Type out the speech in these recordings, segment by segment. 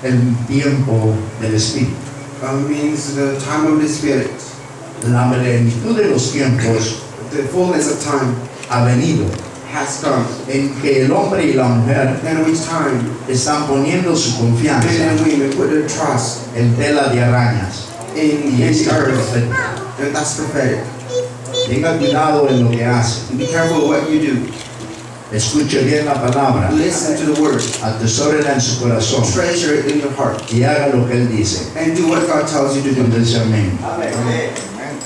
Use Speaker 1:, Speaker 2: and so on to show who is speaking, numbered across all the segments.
Speaker 1: el tiempo del Espíritu.
Speaker 2: Means the time of the Spirit.
Speaker 1: La plenitud de los tiempos
Speaker 2: The fullness of time
Speaker 1: ha venido
Speaker 2: has come.
Speaker 1: en que el hombre y la mujer
Speaker 2: And which time
Speaker 1: están poniendo su
Speaker 2: men
Speaker 1: confianza
Speaker 2: and women put their trust
Speaker 1: en tela de arañas
Speaker 2: in
Speaker 1: y es
Speaker 2: the earth.
Speaker 1: profético.
Speaker 2: And that's prophetic.
Speaker 1: Tenga cuidado en lo que hace.
Speaker 2: Be careful what you do.
Speaker 1: Escuche bien la palabra,
Speaker 2: Listen to the word.
Speaker 1: atesórela en su corazón
Speaker 2: Treasure it in your heart.
Speaker 1: y haga lo que él dice.
Speaker 2: And do what God tells you to do.
Speaker 1: Cuando dice amén.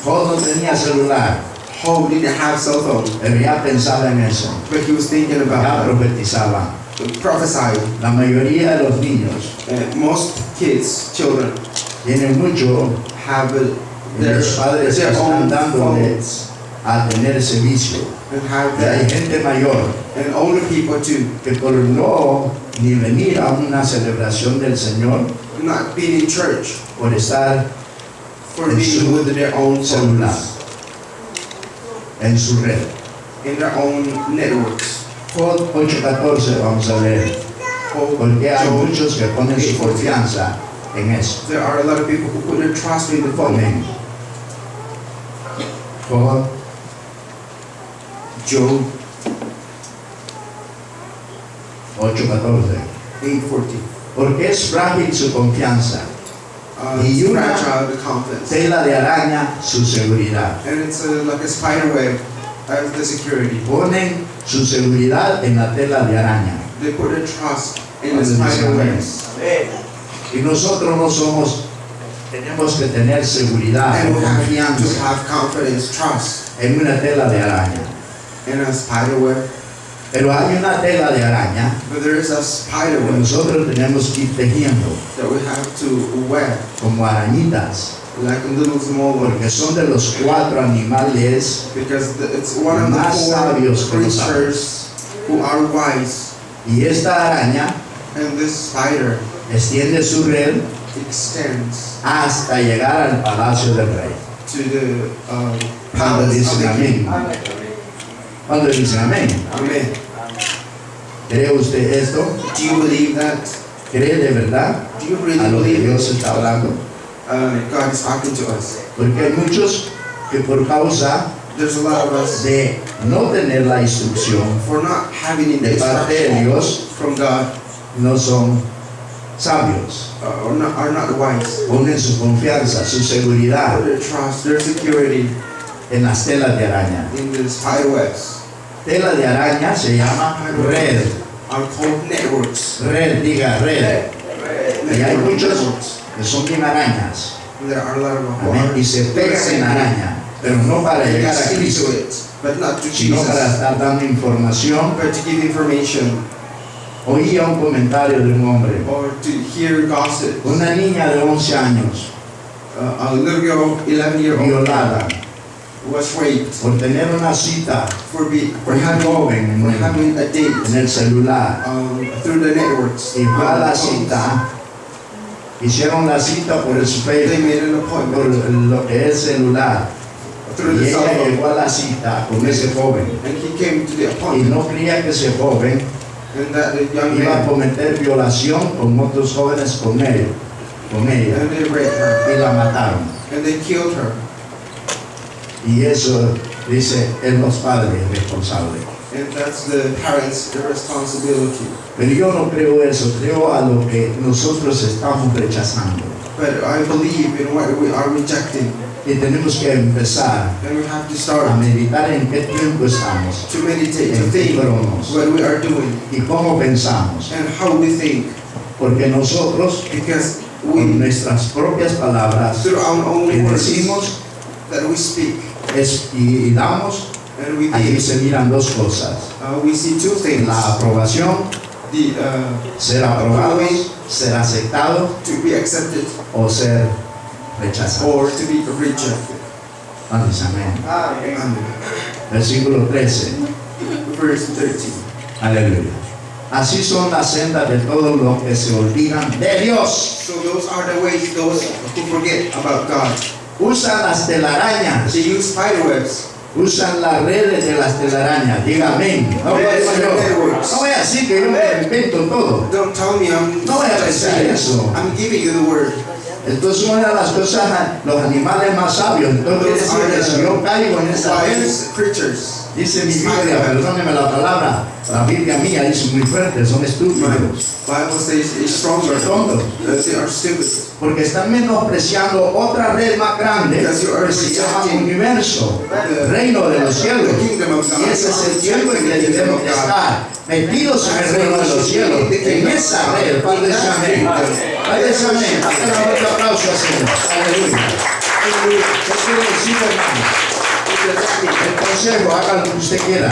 Speaker 1: Job no tenía celular,
Speaker 2: Job didn't have cell phone,
Speaker 1: pero ya pensaba en eso,
Speaker 2: but he was thinking
Speaker 1: ya
Speaker 2: about
Speaker 1: profetizaba.
Speaker 2: prophesying.
Speaker 1: La mayoría de los niños
Speaker 2: Most kids, children,
Speaker 1: tienen mucho
Speaker 2: have
Speaker 1: y los padres
Speaker 2: their
Speaker 1: están
Speaker 2: own phone
Speaker 1: dándoles a tener ese vicio.
Speaker 2: and have
Speaker 1: Y hay
Speaker 2: that.
Speaker 1: gente mayor
Speaker 2: And older people too,
Speaker 1: que por no ni venir a una celebración del Señor,
Speaker 2: not being in church,
Speaker 1: por estar
Speaker 2: for
Speaker 1: en
Speaker 2: being
Speaker 1: su
Speaker 2: with their own
Speaker 1: celular,
Speaker 2: phones,
Speaker 1: en su red.
Speaker 2: in their own networks.
Speaker 1: Job 8:14 vamos a leer, porque hay
Speaker 2: Job,
Speaker 1: muchos que ponen su confianza en eso.
Speaker 2: there are a lot of people who put their trust in the phone.
Speaker 1: Amén. Job
Speaker 2: Job
Speaker 1: 8:14,
Speaker 2: 8:14.
Speaker 1: porque es frágil su confianza,
Speaker 2: It's fragile, the confidence.
Speaker 1: tela de araña su seguridad.
Speaker 2: And it's like a spider web as the security.
Speaker 1: Ponen su seguridad en la tela de araña.
Speaker 2: They put their trust in the spider webs.
Speaker 1: Y nosotros no somos, tenemos que tener seguridad
Speaker 2: And
Speaker 1: o
Speaker 2: we have to
Speaker 1: confianza
Speaker 2: have confidence, trust
Speaker 1: en una tela de araña.
Speaker 2: in a spider web.
Speaker 1: Pero hay una tela de araña
Speaker 2: But there is a spider
Speaker 1: que
Speaker 2: web
Speaker 1: nosotros tenemos que ir tejiendo
Speaker 2: that we have to wear,
Speaker 1: como arañitas,
Speaker 2: like a little small one,
Speaker 1: porque son de los 4 animales
Speaker 2: because it's one of the
Speaker 1: Más sabios que
Speaker 2: 4
Speaker 1: los
Speaker 2: creatures who are wise.
Speaker 1: y esta araña
Speaker 2: And this spider
Speaker 1: extiende su red
Speaker 2: extends
Speaker 1: hasta llegar al palacio del rey.
Speaker 2: to the
Speaker 1: Cuando
Speaker 2: palace of
Speaker 1: dicen
Speaker 2: the
Speaker 1: amén.
Speaker 2: king.
Speaker 1: Cuando dicen amén.
Speaker 2: Amen.
Speaker 1: ¿Cree usted esto?
Speaker 2: Do you believe that?
Speaker 1: ¿Cree de verdad
Speaker 2: Do you
Speaker 1: a
Speaker 2: really
Speaker 1: lo que
Speaker 2: believe
Speaker 1: Dios
Speaker 2: it?
Speaker 1: está hablando?
Speaker 2: God is talking to us.
Speaker 1: Porque hay muchos que por causa
Speaker 2: There's a lot of us
Speaker 1: de no tener la instrucción
Speaker 2: for not having the
Speaker 1: de parte de
Speaker 2: instruction
Speaker 1: Dios
Speaker 2: from God
Speaker 1: no son sabios.
Speaker 2: are not wise.
Speaker 1: Ponen su confianza, su seguridad
Speaker 2: Put their trust, their security
Speaker 1: en las telas de araña.
Speaker 2: in the spider webs.
Speaker 1: Tela de araña se llama red.
Speaker 2: Are called networks.
Speaker 1: Red, diga red. Y hay muchos
Speaker 2: Networks.
Speaker 1: que son bien arañas.
Speaker 2: There are a lot of
Speaker 1: Amén. Y se pegan en araña, pero no para
Speaker 2: They
Speaker 1: llegar a
Speaker 2: get
Speaker 1: Cristo,
Speaker 2: into it, but not to
Speaker 1: sino para
Speaker 2: Jesus,
Speaker 1: estar dando información.
Speaker 2: but to give information
Speaker 1: Oía un comentario de un hombre.
Speaker 2: or to hear gossip.
Speaker 1: Una niña de 11 años,
Speaker 2: A little girl, 11-year-old,
Speaker 1: violada,
Speaker 2: was raped
Speaker 1: por tener una cita
Speaker 2: for
Speaker 1: con un joven
Speaker 2: having a date
Speaker 1: en el celular.
Speaker 2: through the networks.
Speaker 1: Y fue a la cita, hicieron la cita por el
Speaker 2: They
Speaker 1: Facebook,
Speaker 2: made an
Speaker 1: por
Speaker 2: appointment
Speaker 1: lo que es celular.
Speaker 2: through
Speaker 1: Y
Speaker 2: the cell
Speaker 1: ella
Speaker 2: phone,
Speaker 1: llegó a la cita con ese joven
Speaker 2: and he came to the
Speaker 1: y
Speaker 2: appointment,
Speaker 1: no creía que ese joven
Speaker 2: and that the young
Speaker 1: iba a
Speaker 2: man,
Speaker 1: cometer violación con otros jóvenes con ella
Speaker 2: and they raped her,
Speaker 1: y la mataron.
Speaker 2: and they killed her.
Speaker 1: Y eso dice es los padres responsables.
Speaker 2: And that's the parents' responsibility.
Speaker 1: Pero yo no creo eso, creo a lo que nosotros estamos rechazando.
Speaker 2: But I believe in what we are rejecting,
Speaker 1: Y tenemos que empezar
Speaker 2: and we have to
Speaker 1: a
Speaker 2: start
Speaker 1: meditar en qué tiempo estamos,
Speaker 2: to meditate, to
Speaker 1: en qué
Speaker 2: think
Speaker 1: cronos
Speaker 2: what we are doing
Speaker 1: y cómo pensamos.
Speaker 2: and how we think,
Speaker 1: Porque nosotros,
Speaker 2: because
Speaker 1: con
Speaker 2: we,
Speaker 1: nuestras propias palabras,
Speaker 2: through our own
Speaker 1: que
Speaker 2: words
Speaker 1: decimos
Speaker 2: that we speak
Speaker 1: y damos,
Speaker 2: and we
Speaker 1: ahí
Speaker 2: think,
Speaker 1: se miran dos cosas.
Speaker 2: we see two things:
Speaker 1: La aprobación,
Speaker 2: the
Speaker 1: ser aprobados, ser aceptados
Speaker 2: to be accepted
Speaker 1: o ser rechazados.
Speaker 2: or to be rejected.
Speaker 1: Amén.
Speaker 2: Amen.
Speaker 1: Versículo 13.
Speaker 2: Verse 13.
Speaker 1: Aleluya. Así son las sendas de todos los que se olvidan de Dios.
Speaker 2: So those are the ways those who forget about God.
Speaker 1: Usan las telarañas
Speaker 2: They use spider webs
Speaker 1: usan las redes de las telarañas. Diga amén. No voy a decir que yo me invento todo.
Speaker 2: Don't tell me I'm
Speaker 1: No voy a pensar eso.
Speaker 2: I'm giving you the word.
Speaker 1: Entonces una de las cosas, los animales más sabios. Entonces si yo caigo en esa red,
Speaker 2: Wise creatures.
Speaker 1: dice mi Biblia, perdóneme la palabra, la Biblia mía dice muy fuerte, son
Speaker 2: My
Speaker 1: estúpidos,
Speaker 2: Bible says it's stronger.
Speaker 1: son tontos,
Speaker 2: They are stupid.
Speaker 1: porque están menospreciando otra red más grande que se llama universo, el reino de los cielos. Y ese es el tiempo en que debemos estar metidos en el reino de los cielos, en esa red. Padre de amén. Padre de amén. Hacemos otro aplauso al Señor. Aleluya. ¿Qué quiere decir, hermano? El consejo, haga lo que usted quiera.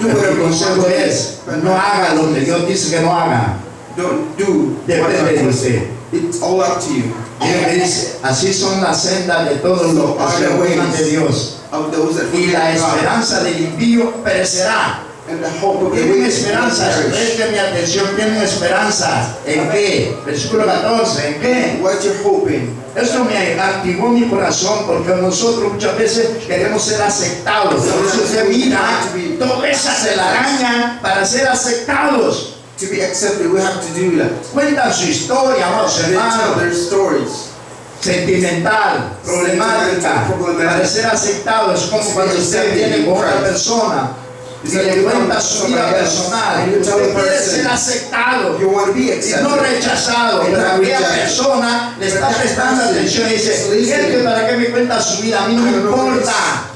Speaker 1: El consejo es, no haga lo que Dios dice que no haga.
Speaker 2: Don't do.
Speaker 1: Depende de usted.
Speaker 2: It's all up to you.
Speaker 1: Dice, así son las sendas de todos los que se alejan de Dios.
Speaker 2: Of those that
Speaker 1: Y la
Speaker 2: forget God.
Speaker 1: esperanza del impío perecerá.
Speaker 2: And the hope of the
Speaker 1: Tienen
Speaker 2: wicked
Speaker 1: esperanzas,
Speaker 2: will perish.
Speaker 1: presten mi atención, tienen esperanzas. ¿En qué? Versículo 14, ¿en qué?
Speaker 2: What you're hoping.
Speaker 1: Eso me activó mi corazón porque nosotros muchas veces queremos ser aceptados. Por eso usted mira toda esa telaraña para ser aceptados.
Speaker 2: To be accepted, we have to do that.
Speaker 1: Cuentan su historia, amados
Speaker 2: They tell
Speaker 1: hermanos,
Speaker 2: their stories.
Speaker 1: sentimental, problemática, para ser aceptados. Es como cuando usted viene con otra persona y le cuenta su vida personal. Usted quiere ser aceptado
Speaker 2: You want to be
Speaker 1: y
Speaker 2: accepted.
Speaker 1: no rechazado, pero aquella persona le está prestando atención y dice, ¿quiere que para qué me cuenta su vida? A mí no me importa.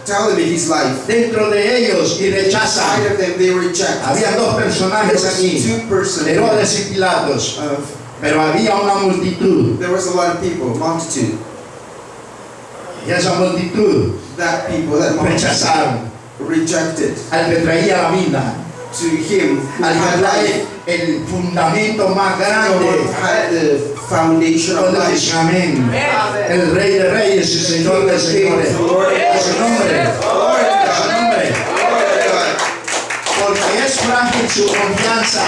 Speaker 2: Telling me his life.
Speaker 1: Dentro de ellos y rechaza.
Speaker 2: Side of them, they reject.
Speaker 1: Había dos personajes aquí,
Speaker 2: Two persons.
Speaker 1: Herodes y Pilatos, pero había una multitud
Speaker 2: There was a lot of people, multitude.
Speaker 1: y esa multitud
Speaker 2: That people, that multitude,
Speaker 1: rechazaron
Speaker 2: rejected.
Speaker 1: al que traía la vida,
Speaker 2: To him who
Speaker 1: al que
Speaker 2: had
Speaker 1: trae
Speaker 2: life,
Speaker 1: el fundamento más
Speaker 2: who
Speaker 1: grande.
Speaker 2: had the foundation of
Speaker 1: Cuando
Speaker 2: life.
Speaker 1: dice amén, el Rey de Reyes y Señor de Señores, a su nombre, a su nombre, porque es frágil su confianza.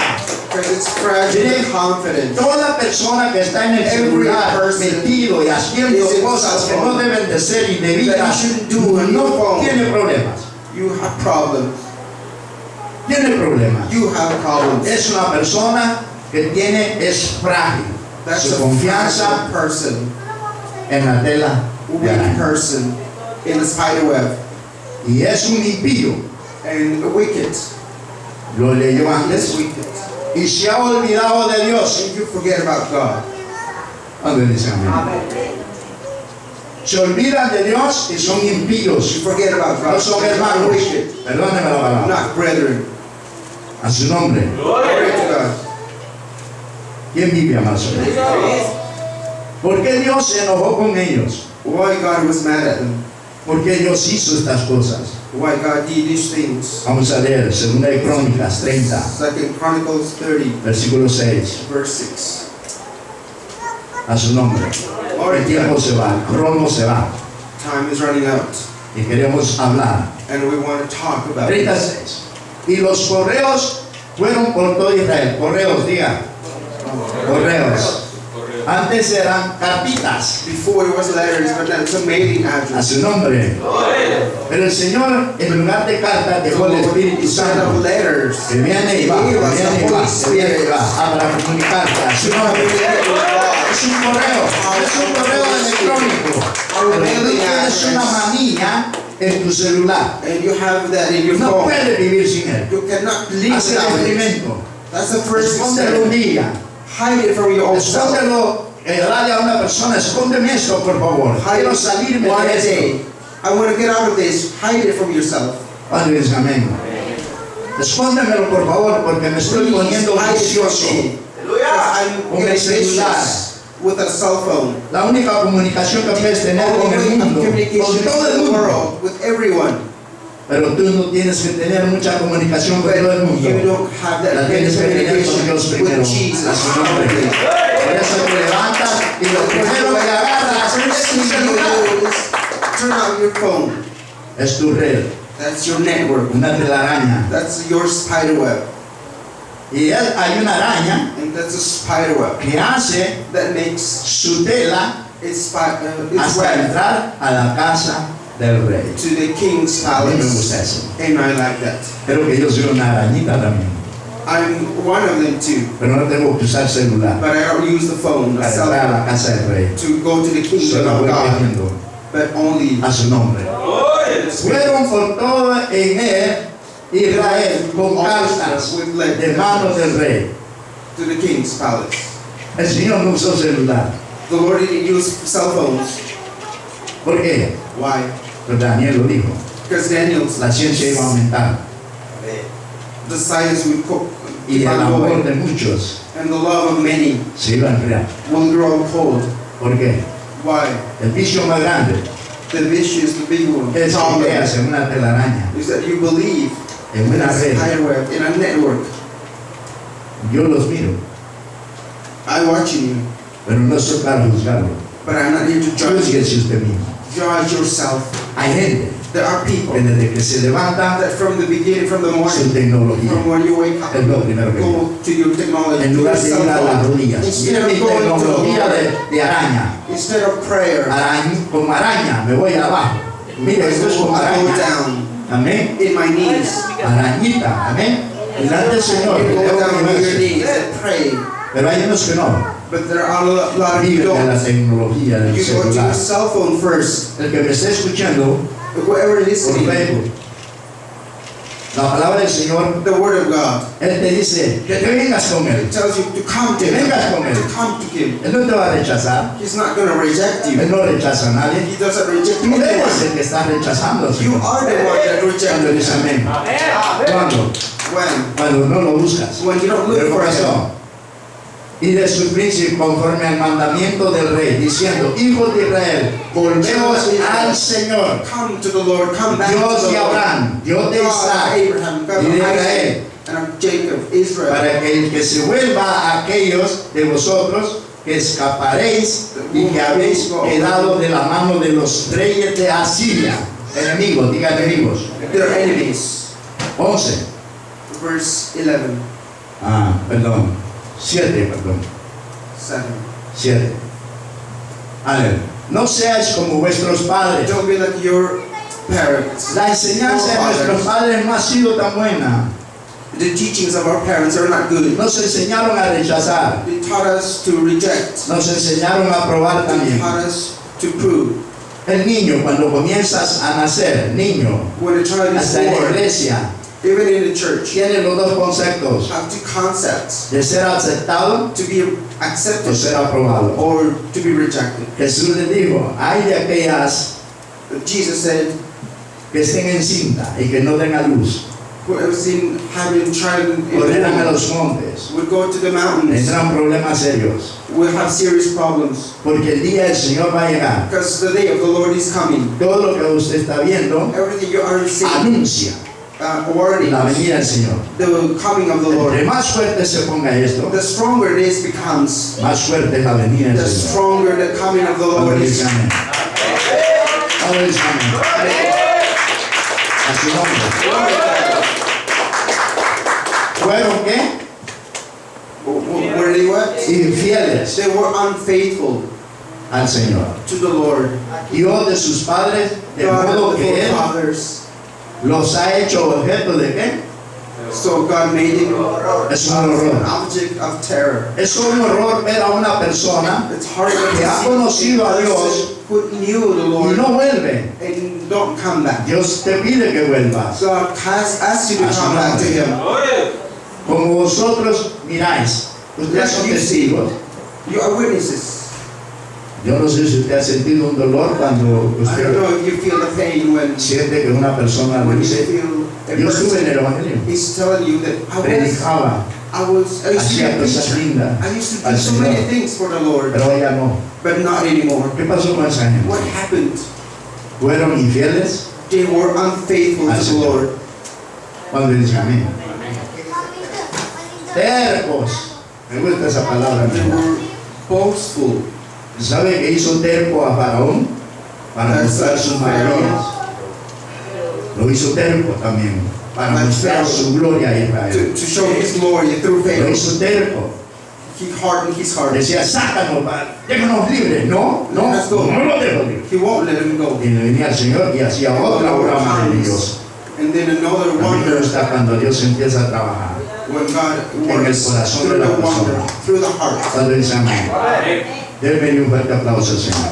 Speaker 2: Because it's fragile and confident.
Speaker 1: Toda persona que está en el celular metido y haciendo cosas que no deben de ser indebidas no tiene problemas.
Speaker 2: You have problems.
Speaker 1: Tiene problemas.
Speaker 2: You have problems.
Speaker 1: Es una persona que es frágil.
Speaker 2: That's
Speaker 1: Su
Speaker 2: a
Speaker 1: confianza
Speaker 2: fragile person,
Speaker 1: en la tela de
Speaker 2: weak
Speaker 1: araña.
Speaker 2: person in the spider web,
Speaker 1: Y es un impío.
Speaker 2: and wicked.
Speaker 1: Lo leyó
Speaker 2: It's
Speaker 1: antes.
Speaker 2: wicked.
Speaker 1: Y se ha olvidado de Dios.
Speaker 2: And you forget about God.
Speaker 1: Cuando dice amén. Se olvidan de Dios y son impíos.
Speaker 2: You forget about God.
Speaker 1: No son
Speaker 2: You're
Speaker 1: hermanos.
Speaker 2: wicked.
Speaker 1: Perdóneme la palabra.
Speaker 2: Not brethren.
Speaker 1: A su nombre.
Speaker 2: Glory to God.
Speaker 1: ¿Quién vive, amados? ¿Por qué Dios se enojó con ellos?
Speaker 2: Why God was mad at them.
Speaker 1: ¿Por qué Dios hizo estas cosas?
Speaker 2: Why God did these things.
Speaker 1: Vamos a leer 2 de Crónicas 30,
Speaker 2: 2 Chronicles 30,
Speaker 1: versículo 6.
Speaker 2: verse 6.
Speaker 1: A su nombre. El tiempo se va, el crono se va.
Speaker 2: Time is running out,
Speaker 1: Y queremos hablar.
Speaker 2: and we want to talk about it.
Speaker 1: 36. Y los correos fueron por todo Israel. Correos, diga. Correos. Antes eran cartitas.
Speaker 2: Before it was letters, but then it's a mailing
Speaker 1: A
Speaker 2: address.
Speaker 1: su nombre. Pero el Señor, en lugar de cartas, dejó el Espíritu
Speaker 2: Instead
Speaker 1: Santo.
Speaker 2: of letters,
Speaker 1: Que viene y va, que
Speaker 2: He gave us
Speaker 1: viene
Speaker 2: the
Speaker 1: y va,
Speaker 2: Holy
Speaker 1: que viene y
Speaker 2: Spirit.
Speaker 1: va. Para comunicarte. A su nombre. Es un correo. Es un correo electrónico. Pero tú tienes una manía en tu celular.
Speaker 2: and you have that in your
Speaker 1: No
Speaker 2: phone.
Speaker 1: puedes vivir sin él.
Speaker 2: You cannot live
Speaker 1: Haz el
Speaker 2: without it.
Speaker 1: experimento.
Speaker 2: That's the first
Speaker 1: Escóndelo un
Speaker 2: step.
Speaker 1: día.
Speaker 2: Hide it from your own self.
Speaker 1: Escóndelo. Dale a una persona, escóndeme esto, por favor.
Speaker 2: Hide
Speaker 1: Quiero
Speaker 2: it
Speaker 1: salirme
Speaker 2: one
Speaker 1: de esto.
Speaker 2: day. I want to get out of this. Hide it from yourself.
Speaker 1: Padre, dice amén. Escóndemelo, por favor, porque me estoy poniendo
Speaker 2: Hide it from
Speaker 1: vicioso.
Speaker 2: me. I'm
Speaker 1: Con el
Speaker 2: getting
Speaker 1: celular.
Speaker 2: vicious with a cell phone.
Speaker 1: La única comunicación que puedes tener con el
Speaker 2: Only
Speaker 1: mundo,
Speaker 2: communication
Speaker 1: con todo el
Speaker 2: in the
Speaker 1: mundo.
Speaker 2: world with everyone.
Speaker 1: Pero tú no tienes que tener mucha comunicación con
Speaker 2: But
Speaker 1: todo el
Speaker 2: you
Speaker 1: mundo.
Speaker 2: don't have
Speaker 1: La
Speaker 2: that
Speaker 1: tienes que tener con
Speaker 2: communication
Speaker 1: Dios primero.
Speaker 2: with Jesus.
Speaker 1: A su nombre. Por eso te levantas y lo primero que agarras es tu celular.
Speaker 2: Turn out your phone.
Speaker 1: Es tu red,
Speaker 2: That's your network.
Speaker 1: una telaraña.
Speaker 2: That's your spider web.
Speaker 1: Y hay una araña
Speaker 2: And that's a spider web
Speaker 1: que hace
Speaker 2: that makes
Speaker 1: su tela
Speaker 2: its
Speaker 1: hasta
Speaker 2: web
Speaker 1: entrar a la casa del rey.
Speaker 2: to the king's
Speaker 1: A mí me
Speaker 2: palace.
Speaker 1: gusta eso.
Speaker 2: And I like that.
Speaker 1: Pero que yo soy una arañita también.
Speaker 2: I'm one of them too,
Speaker 1: Pero no tengo que usar celular
Speaker 2: but I don't use the phone, the
Speaker 1: para
Speaker 2: cell
Speaker 1: entrar a la
Speaker 2: phone,
Speaker 1: casa del rey.
Speaker 2: to go to the kingdom
Speaker 1: Solo
Speaker 2: of
Speaker 1: voy
Speaker 2: God,
Speaker 1: pidiendo
Speaker 2: but only
Speaker 1: a su nombre. Fueron por todo en él Israel con cartas de manos del rey.
Speaker 2: to the king's palace.
Speaker 1: El Señor no usó celular.
Speaker 2: The Lord didn't use cell phones.
Speaker 1: ¿Por qué?
Speaker 2: Why?
Speaker 1: Pues Daniel lo dijo.
Speaker 2: Because Daniel's
Speaker 1: La ciencia iba a aumentar
Speaker 2: the science would
Speaker 1: y el
Speaker 2: keep on
Speaker 1: amor
Speaker 2: going,
Speaker 1: de muchos
Speaker 2: and the love of many
Speaker 1: se iba a enfriar.
Speaker 2: will grow cold.
Speaker 1: ¿Por qué?
Speaker 2: Why?
Speaker 1: El vicio más grande
Speaker 2: The vicious, the big one,
Speaker 1: es que
Speaker 2: problem
Speaker 1: creas en una telaraña,
Speaker 2: is that you believe
Speaker 1: en
Speaker 2: in
Speaker 1: una
Speaker 2: a
Speaker 1: red.
Speaker 2: spider web, in a network.
Speaker 1: Yo los miro,
Speaker 2: I'm watching you,
Speaker 1: pero no estoy para juzgarlo.
Speaker 2: but I'm not here to judge you.
Speaker 1: Júzguese usted mismo.
Speaker 2: Judge yourself.
Speaker 1: Hay gente
Speaker 2: There are people
Speaker 1: que desde que se levanta
Speaker 2: that from the beginning, from the
Speaker 1: su
Speaker 2: morning,
Speaker 1: tecnología,
Speaker 2: from when you wake up,
Speaker 1: es lo primero que
Speaker 2: go to your technology,
Speaker 1: en
Speaker 2: to
Speaker 1: lugar
Speaker 2: your
Speaker 1: de
Speaker 2: cell
Speaker 1: ir a las
Speaker 2: phone.
Speaker 1: rodillas.
Speaker 2: Instead
Speaker 1: Mira
Speaker 2: of
Speaker 1: mi
Speaker 2: going to the
Speaker 1: tecnología
Speaker 2: Lord,
Speaker 1: de araña.
Speaker 2: instead of prayer,
Speaker 1: Como araña, me voy abajo. Mira, esto es como
Speaker 2: I go
Speaker 1: araña.
Speaker 2: down
Speaker 1: Amén.
Speaker 2: in my knees.
Speaker 1: Arañita. Amén. Delante del Señor.
Speaker 2: You
Speaker 1: que
Speaker 2: go
Speaker 1: tengo
Speaker 2: down
Speaker 1: que
Speaker 2: on your
Speaker 1: verse.
Speaker 2: knees and pray.
Speaker 1: Pero hay unos que no.
Speaker 2: But there are a lot of you
Speaker 1: Viven de la
Speaker 2: don't.
Speaker 1: tecnología del
Speaker 2: You go to
Speaker 1: celular.
Speaker 2: your cell phone first.
Speaker 1: El que me esté escuchando
Speaker 2: Whoever
Speaker 1: por
Speaker 2: listening,
Speaker 1: Facebook, la palabra del Señor,
Speaker 2: the word of God,
Speaker 1: Él te dice que te vengas con Él.
Speaker 2: it tells you to come to Him.
Speaker 1: Vengas con Él.
Speaker 2: To come to Him.
Speaker 1: Él no te va a rechazar.
Speaker 2: He's not going to reject you.
Speaker 1: Él no rechaza a nadie.
Speaker 2: He doesn't reject
Speaker 1: Tú eres
Speaker 2: anyone.
Speaker 1: el que está rechazando al
Speaker 2: You
Speaker 1: Señor.
Speaker 2: are the one that
Speaker 1: Cuando
Speaker 2: rejected
Speaker 1: dices
Speaker 2: Him.
Speaker 1: amén. ¿Cuándo?
Speaker 2: When?
Speaker 1: Cuando no lo buscas.
Speaker 2: When you don't look
Speaker 1: Pero
Speaker 2: for
Speaker 1: pasó.
Speaker 2: Him.
Speaker 1: Y de su príncipe conforme al mandamiento del rey, diciendo: hijos de Israel, volvemos al Señor,
Speaker 2: Come to the Lord. Come back
Speaker 1: Dios
Speaker 2: to
Speaker 1: de
Speaker 2: the Lord.
Speaker 1: Abraham, Dios de
Speaker 2: God of
Speaker 1: Isaac
Speaker 2: Abraham, God
Speaker 1: y de
Speaker 2: of Isaac,
Speaker 1: Israel,
Speaker 2: and of Jacob, Israel.
Speaker 1: para que el que se vuelva a aquellos de vosotros que escaparéis y que habéis quedado de la mano de los reyes de Asiria. Enemigos, diga enemigos.
Speaker 2: Their enemies.
Speaker 1: 11.
Speaker 2: Verse 11,
Speaker 1: Perdón. 7, perdón.
Speaker 2: 7.
Speaker 1: 7. Aleluya. No seáis como vuestros padres.
Speaker 2: Don't be like your parents.
Speaker 1: La enseñanza de nuestros padres no ha sido tan buena.
Speaker 2: The teachings of our parents are not good.
Speaker 1: Nos enseñaron a rechazar.
Speaker 2: They taught us to reject.
Speaker 1: Nos enseñaron a probar
Speaker 2: They
Speaker 1: también.
Speaker 2: taught us to prove.
Speaker 1: El niño, cuando comienzas a nacer, niño,
Speaker 2: When a child is
Speaker 1: hasta en la
Speaker 2: born,
Speaker 1: iglesia,
Speaker 2: even in the church,
Speaker 1: tiene los dos conceptos:
Speaker 2: have two concepts:
Speaker 1: de ser aceptado
Speaker 2: to be
Speaker 1: o
Speaker 2: accepted
Speaker 1: ser aprobado.
Speaker 2: or to be rejected.
Speaker 1: Jesús le dijo: hay de aquellas
Speaker 2: Jesus said,
Speaker 1: que estén encinta y que no den a luz,
Speaker 2: who have seen having child in
Speaker 1: ordenan a
Speaker 2: the
Speaker 1: los montes,
Speaker 2: would go to the mountains,
Speaker 1: tendrán problemas serios,
Speaker 2: will have serious problems.
Speaker 1: porque el día del Señor va a llegar.
Speaker 2: Because the day of the Lord is coming.
Speaker 1: Todo lo que usted está viendo
Speaker 2: Everything you are seeing,
Speaker 1: anuncia
Speaker 2: warning,
Speaker 1: la venida del Señor.
Speaker 2: the coming of the Lord.
Speaker 1: Entre más fuerte se ponga esto,
Speaker 2: The stronger this becomes,
Speaker 1: más fuerte es la venida del
Speaker 2: the
Speaker 1: Señor.
Speaker 2: stronger the coming of the
Speaker 1: Cuando
Speaker 2: Lord
Speaker 1: dice
Speaker 2: is.
Speaker 1: amén. Cuando dice amén. A su nombre. ¿Fueron qué?
Speaker 2: Were they what?
Speaker 1: Infieles
Speaker 2: They were unfaithful
Speaker 1: al Señor.
Speaker 2: to the Lord.
Speaker 1: Dios de sus padres, de
Speaker 2: God
Speaker 1: modo
Speaker 2: of the
Speaker 1: que Él
Speaker 2: forefathers.
Speaker 1: los ha hecho objeto de qué?
Speaker 2: So God made him
Speaker 1: Es un
Speaker 2: an
Speaker 1: horror.
Speaker 2: object of terror.
Speaker 1: Es un horror ver a una persona
Speaker 2: It's hard to
Speaker 1: que ha
Speaker 2: see
Speaker 1: conocido a
Speaker 2: a
Speaker 1: Dios
Speaker 2: person who knew the
Speaker 1: y
Speaker 2: Lord
Speaker 1: no vuelve.
Speaker 2: and don't come back.
Speaker 1: Dios te pide que vuelvas.
Speaker 2: God has asked you to come back to Him.
Speaker 1: Como vosotros miráis, ustedes son testigos.
Speaker 2: You are witnesses.
Speaker 1: Yo no sé si usted ha sentido un dolor cuando
Speaker 2: I don't
Speaker 1: usted
Speaker 2: know if you feel the pain when
Speaker 1: siente que una persona le
Speaker 2: you
Speaker 1: dice:
Speaker 2: feel a
Speaker 1: yo estuve en el
Speaker 2: person
Speaker 1: Evangelio,
Speaker 2: is telling you that I
Speaker 1: predicaba,
Speaker 2: used to be
Speaker 1: hacía
Speaker 2: a
Speaker 1: cosas
Speaker 2: preacher.
Speaker 1: lindas
Speaker 2: I used to
Speaker 1: al
Speaker 2: do so many
Speaker 1: Señor,
Speaker 2: things for the Lord,
Speaker 1: pero ella no.
Speaker 2: but not anymore.
Speaker 1: ¿Qué pasó con esa
Speaker 2: What
Speaker 1: gente?
Speaker 2: happened?
Speaker 1: Fueron infieles
Speaker 2: They were unfaithful
Speaker 1: al
Speaker 2: to the
Speaker 1: Señor.
Speaker 2: Lord.
Speaker 1: Cuando dice amén. Tercos. Me gusta esa palabra.
Speaker 2: They were boastful.
Speaker 1: ¿Sabe qué hizo terco a Faraón para mostrar sus maravillas? Lo hizo terco también para mostrar su gloria a Israel.
Speaker 2: To show His glory through
Speaker 1: Lo
Speaker 2: faith.
Speaker 1: hizo terco
Speaker 2: He hardened his heart.
Speaker 1: Decía, sácanos, déjanos libres. No, no,
Speaker 2: Let's go.
Speaker 1: no lo dejo libre.
Speaker 2: He won't let him go.
Speaker 1: Y le venía el Señor y hacía otra obra maravillosa.
Speaker 2: And then another
Speaker 1: A mí me
Speaker 2: wonder
Speaker 1: gusta cuando Dios empieza a trabajar.
Speaker 2: when God
Speaker 1: el
Speaker 2: works
Speaker 1: corazón
Speaker 2: through
Speaker 1: de la
Speaker 2: the wonder,
Speaker 1: persona.
Speaker 2: through the heart.
Speaker 1: Cuando dice amén. Denme un fuerte aplauso al Señor.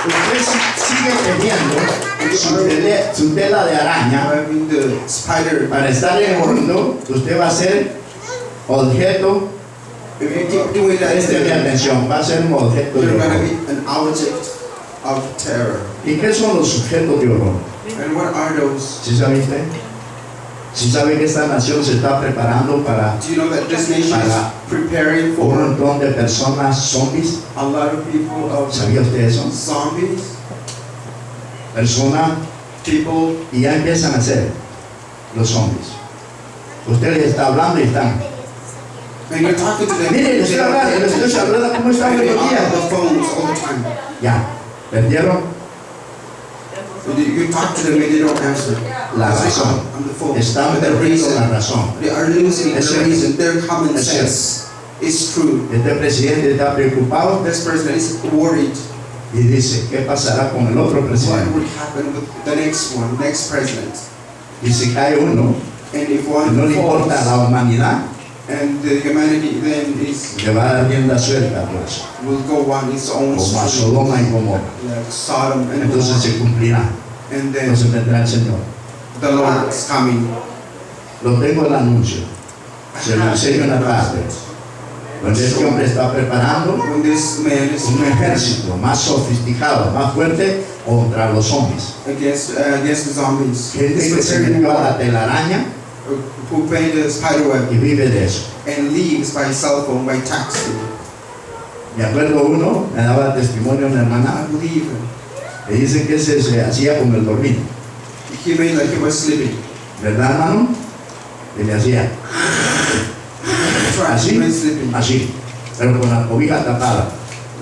Speaker 1: Usted sigue teniendo su tela de araña.
Speaker 2: Having the spider,
Speaker 1: Para estar en el mundo, usted va a ser objeto.
Speaker 2: if you keep doing that,
Speaker 1: Preste mi atención, va a ser un objeto de
Speaker 2: you're going to
Speaker 1: horror.
Speaker 2: be an object of terror.
Speaker 1: ¿Y qué son los sujetos de horror?
Speaker 2: And what are those?
Speaker 1: ¿Sí sabe usted? ¿Sí sabe que esta nación se está preparando para
Speaker 2: Do you know that this nation is preparing
Speaker 1: un
Speaker 2: for
Speaker 1: montón de personas zombies?
Speaker 2: a lot of people of
Speaker 1: ¿Sabía usted eso?
Speaker 2: zombies?
Speaker 1: Personas,
Speaker 2: People,
Speaker 1: y ya empiezan a ser los zombies. Usted les está hablando y están.
Speaker 2: and you're talking to them.
Speaker 1: Mire, les estoy hablando cómo está
Speaker 2: And
Speaker 1: hoy
Speaker 2: they
Speaker 1: en
Speaker 2: are on
Speaker 1: día.
Speaker 2: the phones all the time.
Speaker 1: Ya, perdieron
Speaker 2: You talk to them and they don't answer.
Speaker 1: la
Speaker 2: Because they
Speaker 1: razón.
Speaker 2: are on the phone.
Speaker 1: Están
Speaker 2: But the
Speaker 1: perdiendo la
Speaker 2: reason,
Speaker 1: razón.
Speaker 2: they are losing
Speaker 1: Es
Speaker 2: the
Speaker 1: cierto.
Speaker 2: reason. Their common
Speaker 1: Es
Speaker 2: sense is true.
Speaker 1: Este presidente está preocupado
Speaker 2: This person is worried.
Speaker 1: y dice, ¿qué pasará con el otro
Speaker 2: What
Speaker 1: presidente?
Speaker 2: would happen with the next one, next president?
Speaker 1: Y si cae uno,
Speaker 2: And if
Speaker 1: que
Speaker 2: one
Speaker 1: no le importa a
Speaker 2: falls,
Speaker 1: la humanidad,
Speaker 2: and the humanity then is
Speaker 1: le va a dar rienda suelta, pues,
Speaker 2: will go on its own
Speaker 1: como a
Speaker 2: street,
Speaker 1: Sodoma y Gomorra.
Speaker 2: like Sodom and
Speaker 1: Entonces
Speaker 2: Gomorrah.
Speaker 1: se cumplirá.
Speaker 2: And then
Speaker 1: Entonces vendrá el Señor.
Speaker 2: the Lord is coming.
Speaker 1: Lo tengo el anuncio. Se lo enseño en la tarde. Donde este hombre está preparando
Speaker 2: When this man is
Speaker 1: un ejército más sofisticado, más fuerte contra los zombies.
Speaker 2: against the zombies,
Speaker 1: Gente
Speaker 2: he's
Speaker 1: que se
Speaker 2: preparing
Speaker 1: metió a la
Speaker 2: war,
Speaker 1: telaraña
Speaker 2: who made the spider web
Speaker 1: y vive de eso.
Speaker 2: and leaves by cell phone, by taxi.
Speaker 1: Me acuerdo uno, me daba testimonio una
Speaker 2: I
Speaker 1: hermana,
Speaker 2: believe
Speaker 1: que dice que se hacía como el dormir.
Speaker 2: he made like he was sleeping.
Speaker 1: ¿Verdad, hermano? Y le hacía
Speaker 2: He
Speaker 1: así,
Speaker 2: was sleeping
Speaker 1: así, pero con la cobija tapada.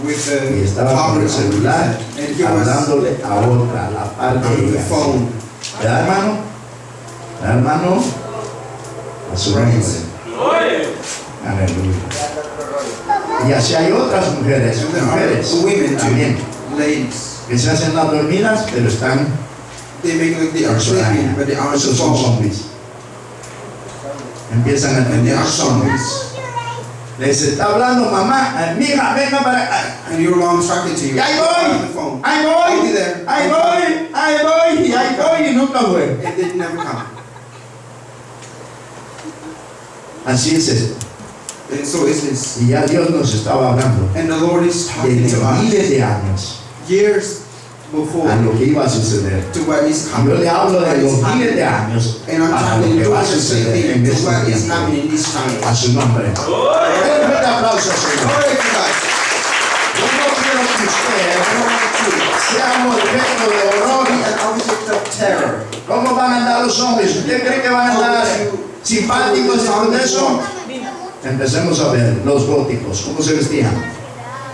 Speaker 2: with
Speaker 1: Y
Speaker 2: the
Speaker 1: estaba con
Speaker 2: cover
Speaker 1: el
Speaker 2: on his
Speaker 1: celular
Speaker 2: head, and he was
Speaker 1: hablándole a otra, a la par de
Speaker 2: on the
Speaker 1: ella.
Speaker 2: phone.
Speaker 1: ¿Verdad, hermano? ¿Verdad, hermano? A su nombre. Aleluya. Y así hay otras mujeres,
Speaker 2: And there
Speaker 1: mujeres
Speaker 2: are women
Speaker 1: también,
Speaker 2: too, ladies.
Speaker 1: que se hacen las dormidas, pero están
Speaker 2: They make like they are
Speaker 1: en su
Speaker 2: sleeping,
Speaker 1: araña.
Speaker 2: but they are on the
Speaker 1: Esos son
Speaker 2: phone.
Speaker 1: zombies. Empiezan a
Speaker 2: And they
Speaker 1: entender
Speaker 2: are
Speaker 1: zombies.
Speaker 2: zombies.
Speaker 1: Les está hablando mamá, mija, venga para acá.
Speaker 2: And your mom's talking to you.
Speaker 1: Y ahí
Speaker 2: You're on the
Speaker 1: voy,
Speaker 2: phone.
Speaker 1: ahí
Speaker 2: I'll be
Speaker 1: voy,
Speaker 2: there.
Speaker 1: ahí voy, ahí voy, y ahí voy, y nunca voy.
Speaker 2: And they never come.
Speaker 1: Así es esto.
Speaker 2: And so is this.
Speaker 1: Y ya Dios nos estaba hablando
Speaker 2: And the Lord is talking
Speaker 1: desde
Speaker 2: to us
Speaker 1: miles de años
Speaker 2: years before
Speaker 1: a lo que iba a suceder.
Speaker 2: to what is
Speaker 1: Y
Speaker 2: coming.
Speaker 1: yo le hablo
Speaker 2: What
Speaker 1: de
Speaker 2: is
Speaker 1: los miles
Speaker 2: happening.
Speaker 1: de años
Speaker 2: And I'm
Speaker 1: a lo
Speaker 2: talking
Speaker 1: que
Speaker 2: to
Speaker 1: va a
Speaker 2: the same
Speaker 1: suceder
Speaker 2: thing
Speaker 1: en
Speaker 2: to
Speaker 1: este
Speaker 2: what is
Speaker 1: tiempo.
Speaker 2: happening in this time.
Speaker 1: A su nombre. Un fuerte aplauso, Señor.
Speaker 2: Glory to God.
Speaker 1: Yo no quiero que usted sea un objeto de horror.
Speaker 2: Be an object of terror.
Speaker 1: ¿Cómo van a andar los hombres? ¿Usted cree que van a andar simpáticos y todo eso? Empecemos a ver los góticos, ¿cómo se vestían?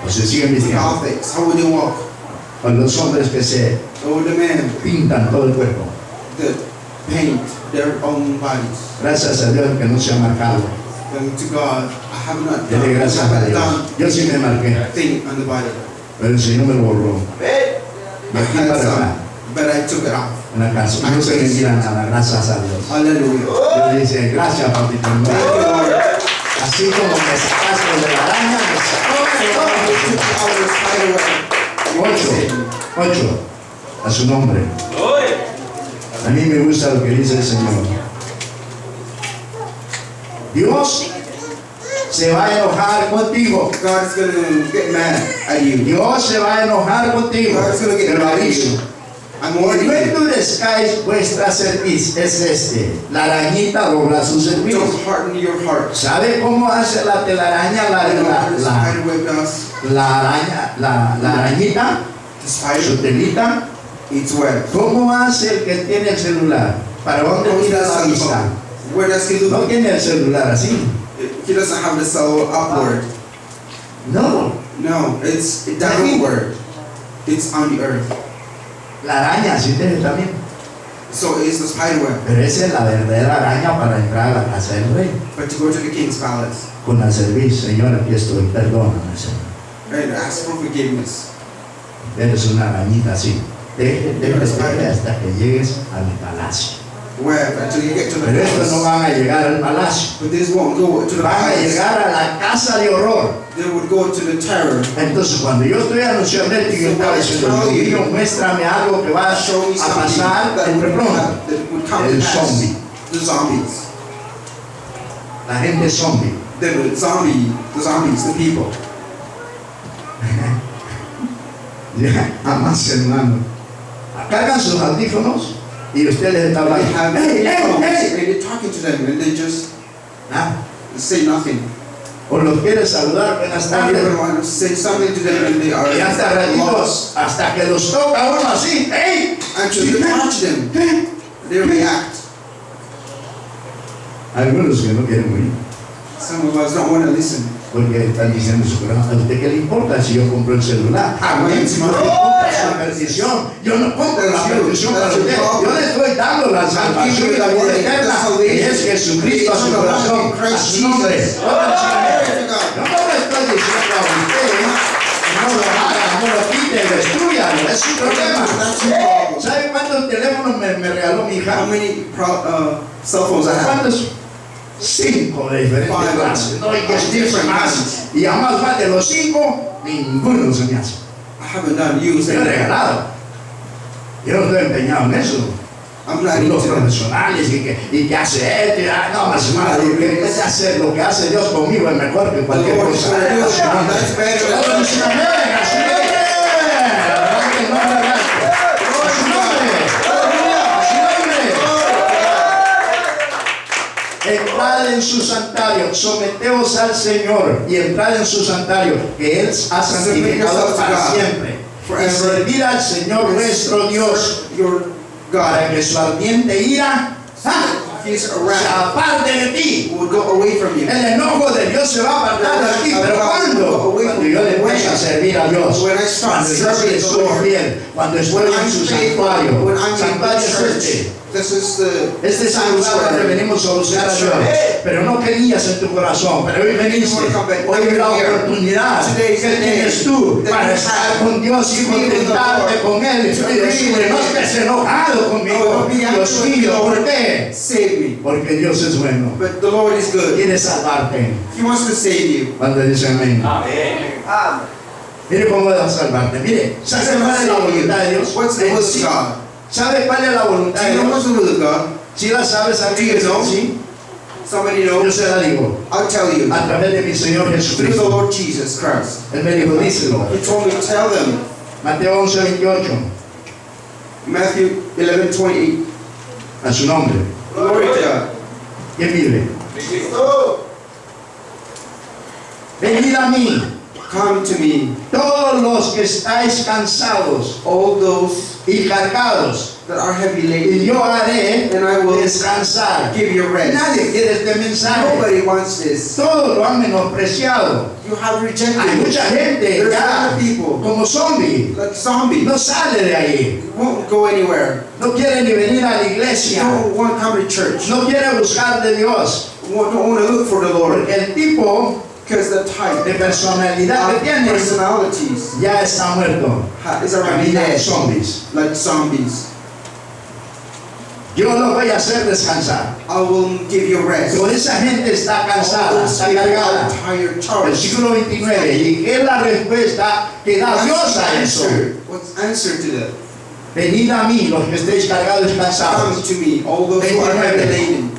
Speaker 1: O se siguen
Speaker 2: The
Speaker 1: vistiendo.
Speaker 2: Gothics, how would they walk?
Speaker 1: O los hombres que se
Speaker 2: Or the men
Speaker 1: pintan todo el cuerpo.
Speaker 2: that paint their own bodies.
Speaker 1: Gracias a Dios que no se ha marcado.
Speaker 2: And to God, I have not
Speaker 1: Dele
Speaker 2: done,
Speaker 1: gracias a Dios. Yo sí me marqué,
Speaker 2: a thing on the body.
Speaker 1: pero el Señor me lo borró.
Speaker 2: I
Speaker 1: Y aquí
Speaker 2: had
Speaker 1: para acá,
Speaker 2: some, but I took it off.
Speaker 1: en la casa. No se me mira nada, gracias a Dios.
Speaker 2: Hallelujah.
Speaker 1: Dios dice, gracias papito.
Speaker 2: Thank you, Lord.
Speaker 1: Así como me sacaste de la araña, me sacó de todo.
Speaker 2: You took out the spider web.
Speaker 1: 8, a su nombre. A mí me gusta lo que dice el Señor. Dios se va a enojar contigo.
Speaker 2: God is going to get mad at you.
Speaker 1: Dios se va a enojar contigo.
Speaker 2: God is going to
Speaker 1: Te
Speaker 2: get
Speaker 1: lo
Speaker 2: mad at
Speaker 1: aviso.
Speaker 2: you. I'm
Speaker 1: Y
Speaker 2: warning
Speaker 1: no
Speaker 2: you.
Speaker 1: endurezcáis vuestra cerviz. Es la arañita dobla su cerviz.
Speaker 2: Don't harden your heart.
Speaker 1: ¿Sabe cómo hace la telaraña?
Speaker 2: You know what the spider web does?
Speaker 1: La araña, la arañita,
Speaker 2: The
Speaker 1: su
Speaker 2: spider
Speaker 1: telita.
Speaker 2: eats web.
Speaker 1: ¿Cómo hace el que tiene el celular? ¿Para dónde
Speaker 2: He
Speaker 1: tira la
Speaker 2: does the
Speaker 1: vista?
Speaker 2: phone. Where does he
Speaker 1: No
Speaker 2: look?
Speaker 1: tiene el celular así.
Speaker 2: He doesn't have the cell upward.
Speaker 1: No.
Speaker 2: No, it's downward. It's on the earth.
Speaker 1: La araña así tiene también.
Speaker 2: So is the spider web.
Speaker 1: Pero esa es la verdadera araña para entrar a la casa del rey.
Speaker 2: But to go to the king's palace
Speaker 1: Con la servicio, Señor, aquí estoy, perdóname, Señor.
Speaker 2: and ask for forgiveness.
Speaker 1: Eres una arañita así. Déjame hasta que llegues a mi palacio.
Speaker 2: Web until you get to the
Speaker 1: Pero estos no
Speaker 2: palace.
Speaker 1: van a llegar al palacio.
Speaker 2: But this won't go to the
Speaker 1: Van a
Speaker 2: palace.
Speaker 1: llegar a la casa de horror.
Speaker 2: They would go to the terror.
Speaker 1: Entonces, cuando yo estoy anunciando esto, yo estaba diciendo, Dios mío, muéstrame algo que va a
Speaker 2: Show me something
Speaker 1: pasar
Speaker 2: that
Speaker 1: entre pronto.
Speaker 2: would come
Speaker 1: El
Speaker 2: to pass.
Speaker 1: zombie.
Speaker 2: The zombies.
Speaker 1: La gente zombie.
Speaker 2: The zombies, the people.
Speaker 1: Ya, jamás, hermano. Cargan sus audífonos y usted les está
Speaker 2: They
Speaker 1: hablando.
Speaker 2: have
Speaker 1: ¡Hey, hey,
Speaker 2: and
Speaker 1: hey!
Speaker 2: they're talking to them and they just
Speaker 1: Ah,
Speaker 2: say nothing.
Speaker 1: o los quiere saludar, buenas
Speaker 2: Some
Speaker 1: tardes.
Speaker 2: people want to say something to them and they are
Speaker 1: Y hasta
Speaker 2: lost.
Speaker 1: ratitos, hasta que los toca uno así. ¡Hey!
Speaker 2: Until you touch them, they react.
Speaker 1: Algunos que no quieren oír,
Speaker 2: Some of us don't want to listen.
Speaker 1: porque están diciendo su corazón, ¿a usted qué le importa si yo compro el celular? A mí no me importa su perdición. Yo no compro la perdición para usted. Yo le estoy dando la salvación y la vida eterna, que es Jesucristo a su corazón, a su nombre. Yo no le estoy diciendo a usted, no lo haga, no lo quite, destruyalo, es su problema. ¿Sabe cuántos teléfonos me regaló mi
Speaker 2: How
Speaker 1: hija?
Speaker 2: many cell phones I have?
Speaker 1: ¿Cuántos? 5 de diferentes clases. No hay que decirse más. Y además más de los 5, ninguno se me hace.
Speaker 2: I haven't done use
Speaker 1: Yo he
Speaker 2: them.
Speaker 1: regalado. Yo no estoy empeñado en eso.
Speaker 2: I'm not
Speaker 1: Los
Speaker 2: into them.
Speaker 1: profesionales y que hace esto, y, no, más madre, que en vez de hacer lo que hace Dios conmigo es mejor que cualquier cosa. A su nombre. A su nombre. A su nombre. A su nombre. Entrad en su santuario, someteos al Señor y entrad en su santuario, que Él ha santificado para siempre. Y servir al Señor nuestro Dios,
Speaker 2: Your
Speaker 1: para
Speaker 2: God,
Speaker 1: que su ardiente ira
Speaker 2: He's
Speaker 1: se
Speaker 2: around,
Speaker 1: aparte de ti.
Speaker 2: would go away from you.
Speaker 1: El enojo de Dios se va a apartar de ti, pero ¿cuándo? Cuando yo le empiezo a servir a Dios, cuando yo sí estoy fiel, cuando estoy en su santuario. Santuario es este.
Speaker 2: This is the
Speaker 1: Este es el lugar donde venimos a buscar a Dios, pero no querías en tu corazón, pero hoy veniste, hoy hay la oportunidad que tienes tú para estar con Dios y contentarte con Él y decirle, no estés enojado conmigo, Dios mío, ¿por qué?
Speaker 2: save me.
Speaker 1: Porque Dios es bueno,
Speaker 2: But the Lord is good.
Speaker 1: quiere salvarte.
Speaker 2: He wants to save you.
Speaker 1: Cuando dice amén. Mire cómo va a salvarte, mire, ¿sabe cuál es la voluntad de Dios?
Speaker 2: What's the will of God?
Speaker 1: ¿Sabe cuál es la voluntad
Speaker 2: Do
Speaker 1: de
Speaker 2: you know what's
Speaker 1: Dios?
Speaker 2: the will of God?
Speaker 1: ¿Sí la sabes?
Speaker 2: Do you know?
Speaker 1: ¿Sí?
Speaker 2: Somebody
Speaker 1: Yo
Speaker 2: knows?
Speaker 1: se la digo.
Speaker 2: I'll tell you.
Speaker 1: A través de mi Señor
Speaker 2: Through the
Speaker 1: Jesucristo.
Speaker 2: Lord Jesus Christ.
Speaker 1: Él me dijo, díselo.
Speaker 2: He told me to tell them.
Speaker 1: Mateo 11:28.
Speaker 2: Matthew 11:28.
Speaker 1: A su nombre.
Speaker 2: Glory to God.
Speaker 1: ¿Quién vive? Venid a mí,
Speaker 2: Come to me,
Speaker 1: todos los que estáis cansados
Speaker 2: all those
Speaker 1: y cargados,
Speaker 2: that are heavy
Speaker 1: y
Speaker 2: laden,
Speaker 1: yo haré
Speaker 2: and I will
Speaker 1: descansar.
Speaker 2: give you rest.
Speaker 1: Nadie quiere este mensaje.
Speaker 2: Nobody wants this.
Speaker 1: Todos lo han menospreciado.
Speaker 2: You have rejected
Speaker 1: Hay
Speaker 2: it.
Speaker 1: mucha gente
Speaker 2: There's a
Speaker 1: ya
Speaker 2: lot of people
Speaker 1: como zombie.
Speaker 2: like zombies.
Speaker 1: No sale de ahí.
Speaker 2: Won't go anywhere.
Speaker 1: No quiere ni venir a la iglesia.
Speaker 2: Don't want to come to church.
Speaker 1: No quiere buscar de Dios.
Speaker 2: Don't want to look for the Lord.
Speaker 1: Porque el tipo
Speaker 2: Because the type
Speaker 1: de personalidad que
Speaker 2: of
Speaker 1: tiene
Speaker 2: personalities
Speaker 1: ya está muerto.
Speaker 2: is already
Speaker 1: Camina de
Speaker 2: dead,
Speaker 1: zombies.
Speaker 2: like zombies.
Speaker 1: Yo lo voy a hacer descansar.
Speaker 2: I will give you rest.
Speaker 1: Pero esa gente está
Speaker 2: All
Speaker 1: cansada,
Speaker 2: those
Speaker 1: está
Speaker 2: people
Speaker 1: cargada.
Speaker 2: are tired, charged.
Speaker 1: Versículo 29. ¿Y qué es la respuesta que da Dios a eso?
Speaker 2: What's the answer to that?
Speaker 1: Venid a mí, los que estéis cargados y
Speaker 2: Come
Speaker 1: cansados.
Speaker 2: to me, all those who are heavy laden.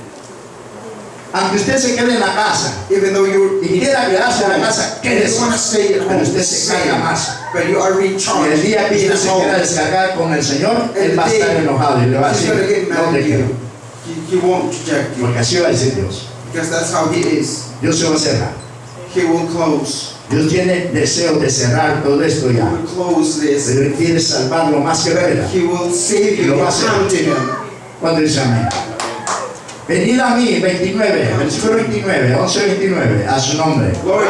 Speaker 1: Aunque usted se quede en la casa
Speaker 2: Even though you
Speaker 1: y quiera quedarse en la casa, quédese.
Speaker 2: want to stay at
Speaker 1: Pero
Speaker 2: home,
Speaker 1: usted se carga más.
Speaker 2: but you are
Speaker 1: Y
Speaker 2: recharged.
Speaker 1: el día que usted se quiera descargar con el Señor, Él va a estar enojado y le va a
Speaker 2: He's
Speaker 1: decir,
Speaker 2: going to get mad
Speaker 1: no
Speaker 2: at
Speaker 1: te quiero.
Speaker 2: you. He won't reject you
Speaker 1: Porque así va a decir Dios.
Speaker 2: because that's how He is.
Speaker 1: Dios se va a cerrar.
Speaker 2: He will close.
Speaker 1: Dios tiene deseo de cerrar todo esto
Speaker 2: He
Speaker 1: ya.
Speaker 2: will close this.
Speaker 1: Pero Él quiere salvarlo más que pueda.
Speaker 2: He will save you.
Speaker 1: Lo va a
Speaker 2: Come
Speaker 1: hacer.
Speaker 2: to Him.
Speaker 1: Cuando dice amén. Venid a mí, 29, versículo 29, 11:29, a su nombre.
Speaker 2: Glory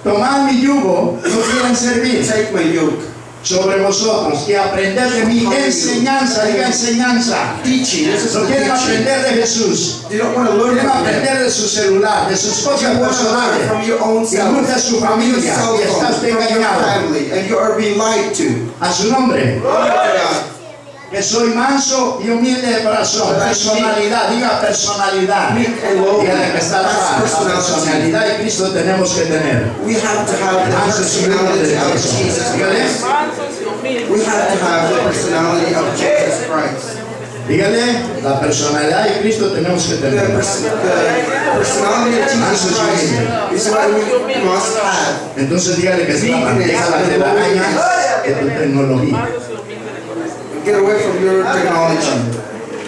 Speaker 2: to
Speaker 1: Tomad mi yugo, no quieren servir.
Speaker 2: God. Take my yoke.
Speaker 1: sobre vosotros y aprender de mí enseñanza, diga enseñanza.
Speaker 2: Teaching.
Speaker 1: No quieren aprender de Jesús,
Speaker 2: You don't want to learn
Speaker 1: quieren
Speaker 2: from them.
Speaker 1: aprender de su celular, de sus cosas
Speaker 2: You want to learn
Speaker 1: personales,
Speaker 2: from your own
Speaker 1: y
Speaker 2: self,
Speaker 1: mucha de su
Speaker 2: from your
Speaker 1: familia,
Speaker 2: cell
Speaker 1: y está
Speaker 2: phone,
Speaker 1: usted
Speaker 2: from your
Speaker 1: engañado.
Speaker 2: family, and you are being lied to.
Speaker 1: A su nombre,
Speaker 2: Glory to God.
Speaker 1: que soy manso y humilde de corazón. Personalidad, diga personalidad.
Speaker 2: Meek and lowly.
Speaker 1: Dígale que está
Speaker 2: That's
Speaker 1: la
Speaker 2: personality.
Speaker 1: personalidad de Cristo tenemos que tener.
Speaker 2: We have to have the
Speaker 1: Mansos y humildes
Speaker 2: personality
Speaker 1: de
Speaker 2: of
Speaker 1: corazón.
Speaker 2: Jesus
Speaker 1: Dígale,
Speaker 2: Christ. We have to have the personality of Jesus Christ.
Speaker 1: dígale, la personalidad de Cristo tenemos que
Speaker 2: The
Speaker 1: tener.
Speaker 2: personality of Jesus Christ is what we must have.
Speaker 1: Entonces dígale que se la deja la telaraña de tu tecnología.
Speaker 2: Get away from your technology.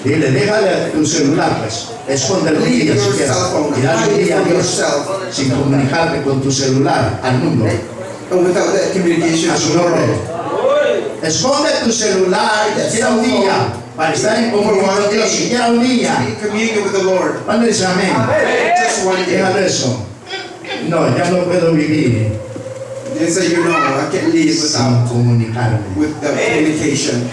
Speaker 1: Dile, déjale tu celular, pues. Escóndelo un
Speaker 2: Leave
Speaker 1: día
Speaker 2: your
Speaker 1: si quieres.
Speaker 2: cell phone.
Speaker 1: Y dale un
Speaker 2: Hide it
Speaker 1: día a
Speaker 2: from
Speaker 1: Dios
Speaker 2: yourself.
Speaker 1: sin comunicarte con tu celular al mundo.
Speaker 2: And without that communication
Speaker 1: A
Speaker 2: to
Speaker 1: su
Speaker 2: the
Speaker 1: nombre.
Speaker 2: world.
Speaker 1: Esconde tu celular siquiera un día para estar en comunión con Dios, siquiera un día.
Speaker 2: Be in communion with the Lord.
Speaker 1: ¿Cuándo dice amén?
Speaker 2: Just one day.
Speaker 1: Déjalo eso. No, ya no puedo vivir
Speaker 2: They say, you know, I can't live
Speaker 1: sin
Speaker 2: without
Speaker 1: comunicarme.
Speaker 2: communication.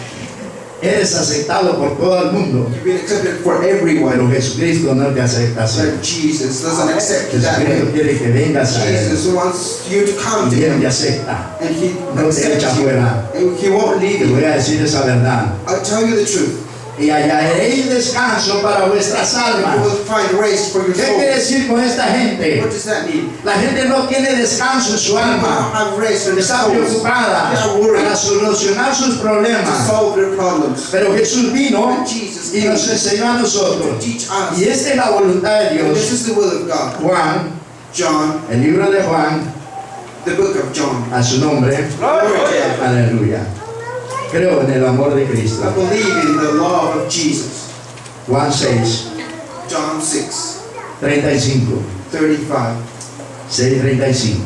Speaker 1: Eres aceptado por todo el mundo,
Speaker 2: You've been accepted for
Speaker 1: pero
Speaker 2: everyone.
Speaker 1: Jesucristo no te acepta así.
Speaker 2: But Jesus doesn't accept you that
Speaker 1: Jesucristo
Speaker 2: way.
Speaker 1: quiere que vengas a Él
Speaker 2: Jesus wants you to come
Speaker 1: y
Speaker 2: to
Speaker 1: Él
Speaker 2: Him,
Speaker 1: te acepta.
Speaker 2: and He
Speaker 1: No te echa
Speaker 2: accepts you.
Speaker 1: fuera.
Speaker 2: And He won't leave
Speaker 1: Te voy
Speaker 2: you.
Speaker 1: a decir esa verdad.
Speaker 2: I'll tell you the truth.
Speaker 1: Y hallaréis descanso para vuestras
Speaker 2: You
Speaker 1: almas.
Speaker 2: will find rest for your
Speaker 1: ¿Qué quiere
Speaker 2: soul.
Speaker 1: decir con esta gente?
Speaker 2: What does that mean?
Speaker 1: La gente no tiene descanso en su
Speaker 2: People don't
Speaker 1: alma.
Speaker 2: have rest in their
Speaker 1: Está
Speaker 2: souls.
Speaker 1: preocupada
Speaker 2: They are worried
Speaker 1: para solucionar sus
Speaker 2: to
Speaker 1: problemas.
Speaker 2: solve their problems.
Speaker 1: Pero Jesús vino
Speaker 2: And Jesus
Speaker 1: y
Speaker 2: came
Speaker 1: nos enseñó a
Speaker 2: to
Speaker 1: nosotros.
Speaker 2: teach us.
Speaker 1: Y esta es la voluntad de
Speaker 2: And this
Speaker 1: Dios.
Speaker 2: is the will of God.
Speaker 1: Juan,
Speaker 2: John,
Speaker 1: el libro de Juan,
Speaker 2: the book of John.
Speaker 1: a su nombre.
Speaker 2: Glory to God.
Speaker 1: Aleluya. Creo en el amor de
Speaker 2: I
Speaker 1: Cristo.
Speaker 2: believe in the love of Jesus.
Speaker 1: Juan 6,
Speaker 2: John 6,
Speaker 1: 35.
Speaker 2: 35.
Speaker 1: 6:35.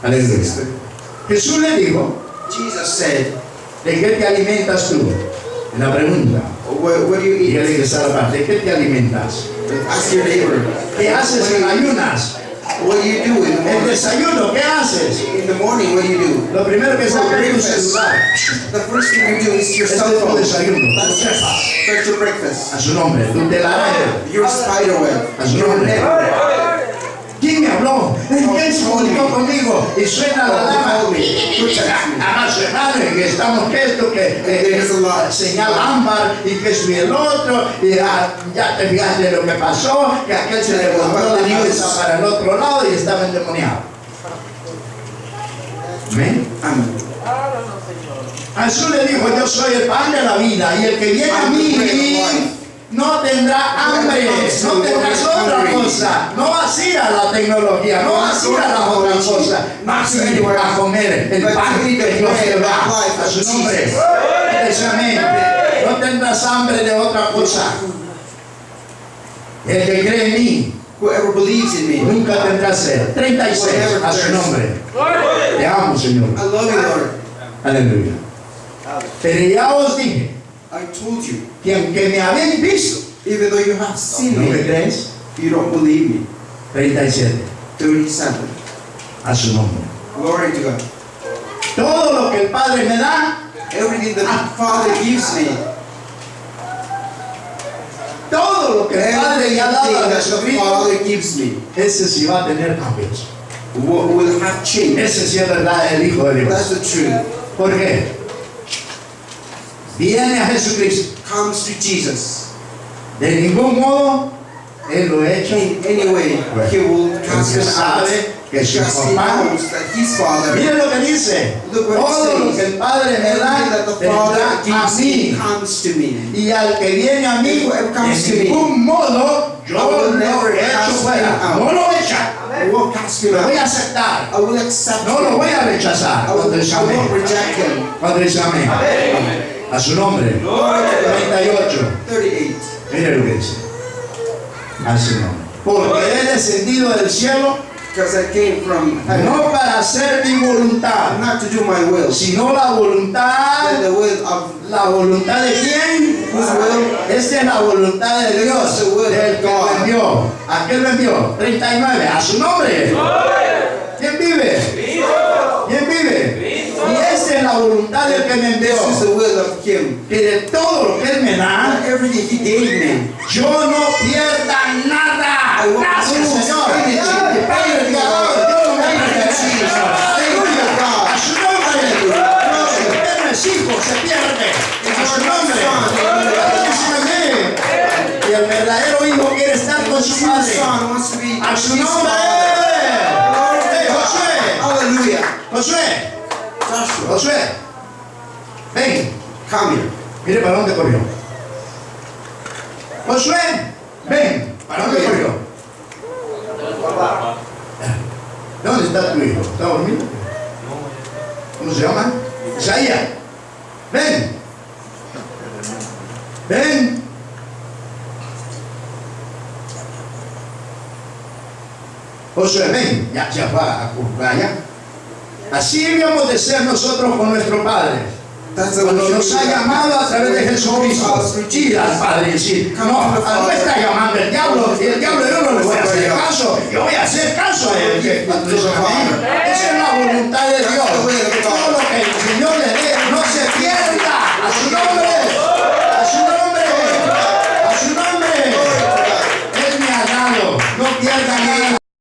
Speaker 1: Aleluya.
Speaker 2: 6.
Speaker 1: Jesús le dijo,
Speaker 2: Jesus said,
Speaker 1: ¿de qué te alimentas tú? En la pregunta.
Speaker 2: what do you eat?
Speaker 1: Dígale que está la parte. ¿De qué te alimentas?
Speaker 2: Ask your neighbor.
Speaker 1: ¿Qué haces en ayunas?
Speaker 2: What do you do in the
Speaker 1: El
Speaker 2: morning?
Speaker 1: desayuno, ¿qué haces?
Speaker 2: In the morning, what do you do?
Speaker 1: Lo primero que saca es tu celular.
Speaker 2: The first thing you do is your
Speaker 1: Este
Speaker 2: cell
Speaker 1: es tu
Speaker 2: phone.
Speaker 1: desayuno.
Speaker 2: That's your breakfast.
Speaker 1: A su nombre. Tu telaraña.
Speaker 2: Your spider web.
Speaker 1: A su
Speaker 2: Your
Speaker 1: nombre.
Speaker 2: net.
Speaker 1: ¿Quién me habló? ¿Quién se comunicó conmigo? Y suena la alarma.
Speaker 2: Who texted me?
Speaker 1: Además, madre, que estamos que esto, que señal ámbar y que esto y el otro, y ya te fijaste lo que pasó, que aquel se le volvió la cabeza para el otro lado y estaba endemoniado. ¿Amén?
Speaker 2: Amén.
Speaker 1: Jesús le dijo, yo soy el pan de la vida, y el que viene a mí no tendrá hambre, no tendrás otra cosa, no vas a ir a la tecnología, no vas a ir a la otra cosa, vas a ir a comer el pan que Dios te da a su nombre. Precisamente, no tendrás hambre de otra cosa. El que cree en mí
Speaker 2: Whoever believes in me,
Speaker 1: nunca tendrá sed. 36 a su nombre. Te amo, Señor.
Speaker 2: I love you, Lord.
Speaker 1: Aleluya. Pero ya os dije
Speaker 2: I told you,
Speaker 1: que aunque me habéis visto,
Speaker 2: even though you have seen
Speaker 1: ¿no me
Speaker 2: me,
Speaker 1: crees?
Speaker 2: you don't believe me.
Speaker 1: 37
Speaker 2: 37.
Speaker 1: a su nombre.
Speaker 2: Glory to God.
Speaker 1: Todo lo que el Padre me da,
Speaker 2: Everything that the Father gives me,
Speaker 1: todo lo que el Padre le ha dado a
Speaker 2: everything that the
Speaker 1: Jesucristo,
Speaker 2: Father gives me
Speaker 1: ese sí va a tener cambios.
Speaker 2: will have change.
Speaker 1: Ese sí es verdad, el Hijo de Dios.
Speaker 2: That's the truth.
Speaker 1: ¿Por qué? Viene a Jesucristo.
Speaker 2: Comes to Jesus.
Speaker 1: De ningún modo Él lo ha hecho.
Speaker 2: In any way, He will cast
Speaker 1: Porque
Speaker 2: him out.
Speaker 1: sabe que su
Speaker 2: Because He
Speaker 1: papá.
Speaker 2: knows that His Father,
Speaker 1: Mire lo que dice.
Speaker 2: Look what it
Speaker 1: Todo lo
Speaker 2: says.
Speaker 1: que el Padre me da,
Speaker 2: everything that the
Speaker 1: vendrá
Speaker 2: Father
Speaker 1: a
Speaker 2: gives me
Speaker 1: mí.
Speaker 2: comes to me.
Speaker 1: Y al que viene a mí,
Speaker 2: Whoever comes
Speaker 1: de
Speaker 2: to me,
Speaker 1: ningún modo
Speaker 2: I
Speaker 1: yo
Speaker 2: will
Speaker 1: lo
Speaker 2: never
Speaker 1: echo
Speaker 2: cast him
Speaker 1: fuera.
Speaker 2: out.
Speaker 1: No lo voy a echar.
Speaker 2: I won't cast him
Speaker 1: Lo voy a
Speaker 2: out.
Speaker 1: aceptar.
Speaker 2: I will accept
Speaker 1: No lo
Speaker 2: him.
Speaker 1: voy a rechazar.
Speaker 2: I
Speaker 1: Cuando dice
Speaker 2: won't
Speaker 1: amén.
Speaker 2: reject him.
Speaker 1: Cuando dice amén. A su nombre. 38.
Speaker 2: 38.
Speaker 1: Mire lo que dice. A su nombre. Porque he descendido del cielo
Speaker 2: Because I came from heaven,
Speaker 1: no para hacer mi voluntad,
Speaker 2: not to do my will,
Speaker 1: sino la
Speaker 2: but
Speaker 1: voluntad.
Speaker 2: the will of
Speaker 1: ¿La voluntad de quién?
Speaker 2: whose will?
Speaker 1: Esta es la voluntad de Dios,
Speaker 2: This is the will
Speaker 1: del
Speaker 2: of
Speaker 1: que lo
Speaker 2: God.
Speaker 1: envió. ¿A quién lo envió? 39, a su nombre. ¿Quién vive? ¿Quién vive? Y que me envió,
Speaker 2: This is the will of Him.
Speaker 1: que de todo lo que Él me da,
Speaker 2: Everything He gave me.
Speaker 1: yo no pierda nada. Gracias, Señor. Mi Padre Creador, Dios no me pertenece. Aleluya. A su nombre. No se hijo, se pierde. A su nombre. Y el verdadero hijo quiere estar con su padre. A su nombre.
Speaker 2: Hallelujah.
Speaker 1: Josué.
Speaker 2: Joshua,
Speaker 1: Josué. Ven.
Speaker 2: come here.
Speaker 1: Mire para dónde corrió. Josué. Ven. ¿Para dónde corrió? ¿Dónde está tu hijo? ¿Está dormido? ¿Cómo se llama? Isaías. Ven. Ven. Josué, ven. Ya va a curvar ya. Así debíamos de ser nosotros con nuestro Padre. Cuando nos ha llamado a través de Jesucristo, ir al Padre y decir, no está llamando el diablo, y el diablo yo no le voy a hacer caso, yo voy a hacer caso a él.